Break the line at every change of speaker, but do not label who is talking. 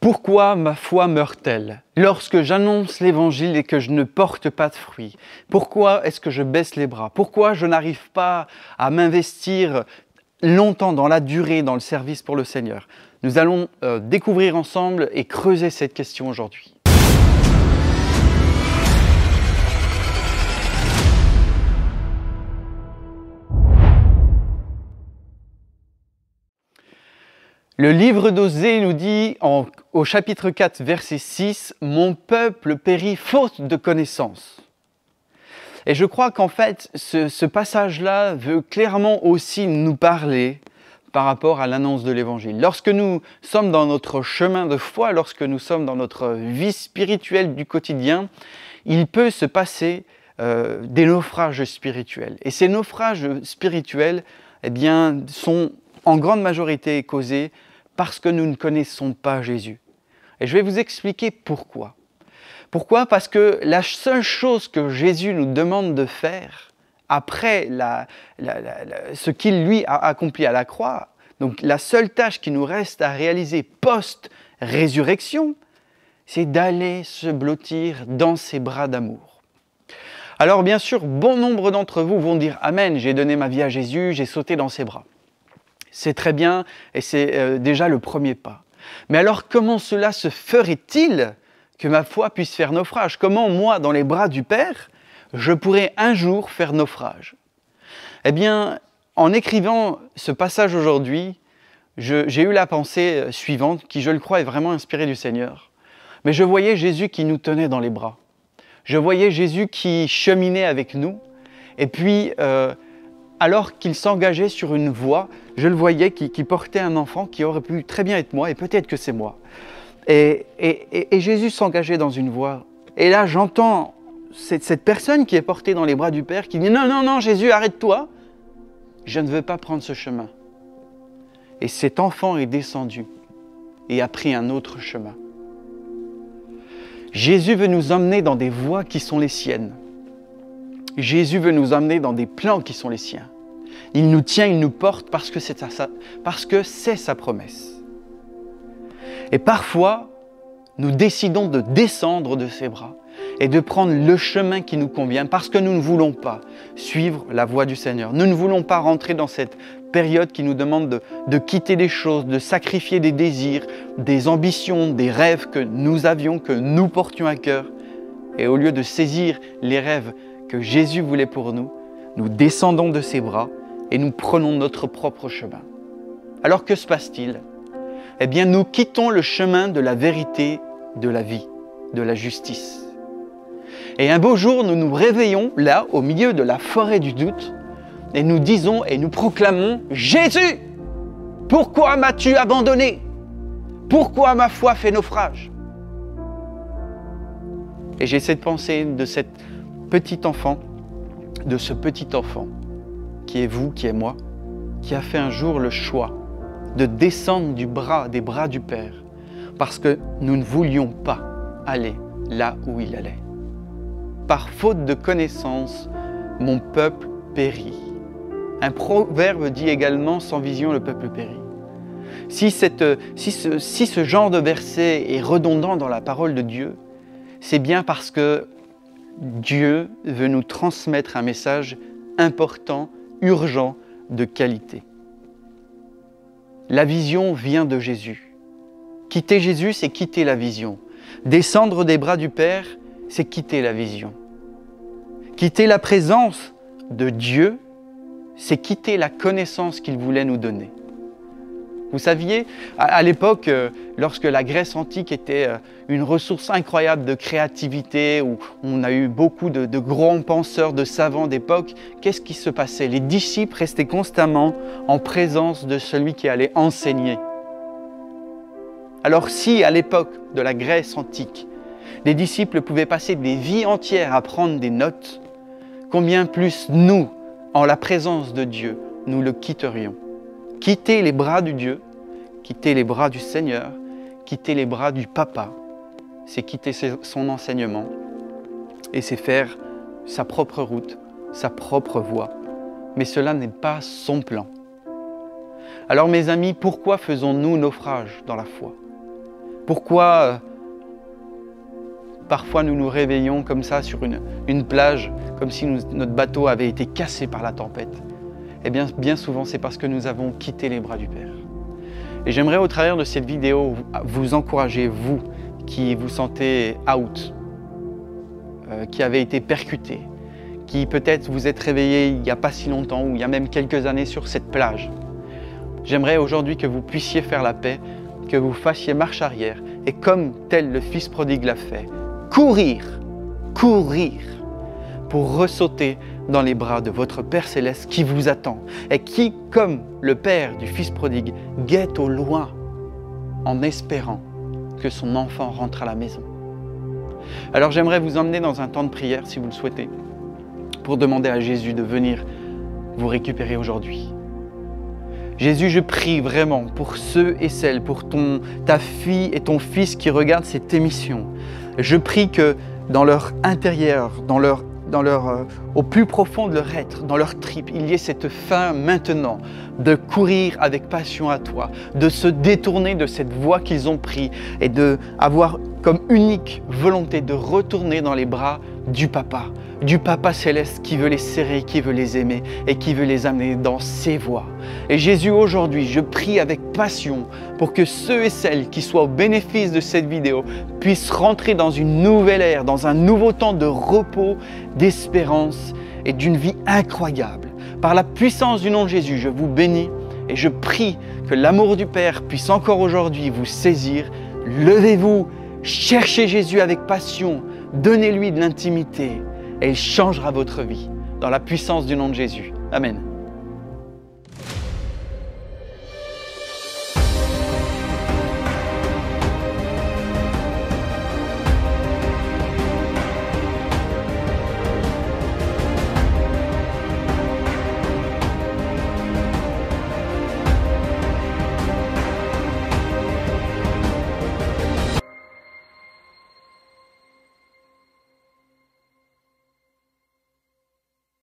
Pourquoi ma foi meurt-elle lorsque j'annonce l'Évangile et que je ne porte pas de fruits? Pourquoi est-ce que je baisse les bras? Pourquoi je n'arrive pas à m'investir longtemps dans la durée, dans le service pour le Seigneur? Nous allons découvrir ensemble et creuser cette question aujourd'hui. Le livre d'Osée nous dit au chapitre 4, verset 6, « Mon peuple périt faute de connaissance ». Et je crois qu'en fait, ce passage-là veut clairement aussi nous parler par rapport à l'annonce de l'Évangile. Lorsque nous sommes dans notre chemin de foi, lorsque nous sommes dans notre vie spirituelle du quotidien, il peut se passer des naufrages spirituels. Et ces naufrages spirituels, eh bien, sont en grande majorité causés parce que nous ne connaissons pas Jésus. Et je vais vous expliquer pourquoi. Pourquoi? Parce que la seule chose que Jésus nous demande de faire après ce qu'il lui a accompli à la croix, donc la seule tâche qui nous reste à réaliser post-résurrection, c'est d'aller se blottir dans ses bras d'amour. Alors bien sûr, bon nombre d'entre vous vont dire « Amen, j'ai donné ma vie à Jésus, j'ai sauté dans ses bras ». C'est très bien et c'est déjà le premier pas. Mais alors comment cela se ferait-il que ma foi puisse faire naufrage? Comment moi, dans les bras du Père, je pourrais un jour faire naufrage? Eh bien, en écrivant ce passage aujourd'hui, j'ai eu la pensée suivante, qui je le crois est vraiment inspirée du Seigneur. Mais je voyais Jésus qui nous tenait dans les bras. Je voyais Jésus qui cheminait avec nous. Et puis, alors qu'il s'engageait sur une voie, je le voyais qui portait un enfant qui aurait pu très bien être moi, et peut-être que c'est moi. Et Jésus s'engageait dans une voie. Et là, j'entends cette personne qui est portée dans les bras du Père qui dit « Non, non, non, Jésus, arrête-toi, je ne veux pas prendre ce chemin. » Et cet enfant est descendu et a pris un autre chemin. Jésus veut nous emmener dans des voies qui sont les siennes. Jésus veut nous emmener dans des plans qui sont les siens. Il nous tient, il nous porte parce que c'est sa promesse. Et parfois, nous décidons de descendre de ses bras et de prendre le chemin qui nous convient parce que nous ne voulons pas suivre la voie du Seigneur. Nous ne voulons pas rentrer dans cette période qui nous demande de quitter des choses, de sacrifier des désirs, des ambitions, des rêves que nous avions, que nous portions à cœur. Et au lieu de saisir les rêves que Jésus voulait pour nous, nous descendons de ses bras et nous prenons notre propre chemin. Alors que se passe-t-il? Eh bien, nous quittons le chemin de la vérité, de la vie, de la justice. Et un beau jour, nous nous réveillons là, au milieu de la forêt du doute, et nous disons et nous proclamons « Jésus, pourquoi m'as-tu abandonné? Pourquoi ma foi fait naufrage ?» Et j'ai cette pensée de ce petit enfant qui est vous, qui est moi, qui a fait un jour le choix de descendre des bras du Père, parce que nous ne voulions pas aller là où il allait. Par faute de connaissance, mon peuple périt. Un proverbe dit également, sans vision, le peuple périt. Si ce genre de verset est redondant dans la parole de Dieu, c'est bien parce que Dieu veut nous transmettre un message important, urgent, de qualité. La vision vient de Jésus. Quitter Jésus, c'est quitter la vision. Descendre des bras du Père, c'est quitter la vision. Quitter la présence de Dieu, c'est quitter la connaissance qu'il voulait nous donner. Vous saviez, à l'époque, lorsque la Grèce antique était une ressource incroyable de créativité, où on a eu beaucoup de grands penseurs, de savants d'époque, qu'est-ce qui se passait? Les disciples restaient constamment en présence de celui qui allait enseigner. Alors si, à l'époque de la Grèce antique, les disciples pouvaient passer des vies entières à prendre des notes, combien plus nous, en la présence de Dieu, nous le quitterions. Quitter les bras de Dieu, quitter les bras du Seigneur, quitter les bras du Papa, c'est quitter son enseignement et c'est faire sa propre route, sa propre voie. Mais cela n'est pas son plan. Alors mes amis, pourquoi faisons-nous naufrage dans la foi? Pourquoi parfois nous nous réveillons comme ça sur une plage, comme si notre bateau avait été cassé par la tempête? Eh bien, bien souvent, c'est parce que nous avons quitté les bras du Père. Et j'aimerais au travers de cette vidéo vous encourager, vous qui vous sentez out, qui avez été percuté, qui peut-être vous êtes réveillé il n'y a pas si longtemps ou il y a même quelques années sur cette plage. J'aimerais aujourd'hui que vous puissiez faire la paix, que vous fassiez marche arrière et comme tel le Fils prodigue l'a fait, courir pour ressauter dans les bras de votre Père Céleste qui vous attend et qui, comme le Père du Fils prodigue, guette au loin en espérant que son enfant rentre à la maison. Alors j'aimerais vous emmener dans un temps de prière, si vous le souhaitez, pour demander à Jésus de venir vous récupérer aujourd'hui. Jésus, je prie vraiment pour ceux et celles, pour ta fille et ton fils qui regardent cette émission. Je prie que dans leur intérieur, au plus profond de leur être, dans leur tripes, il y ait cette faim maintenant de courir avec passion à toi, de se détourner de cette voie qu'ils ont prise et d'avoir comme unique volonté de retourner dans les bras du Papa Céleste qui veut les serrer, qui veut les aimer et qui veut les amener dans ses voies. Et Jésus, aujourd'hui, je prie avec passion pour que ceux et celles qui soient au bénéfice de cette vidéo puissent rentrer dans une nouvelle ère, dans un nouveau temps de repos, d'espérance et d'une vie incroyable. Par la puissance du nom de Jésus, je vous bénis et je prie que l'amour du Père puisse encore aujourd'hui vous saisir. Levez-vous, cherchez Jésus avec passion, donnez-lui de l'intimité et il changera votre vie dans la puissance du nom de Jésus. Amen.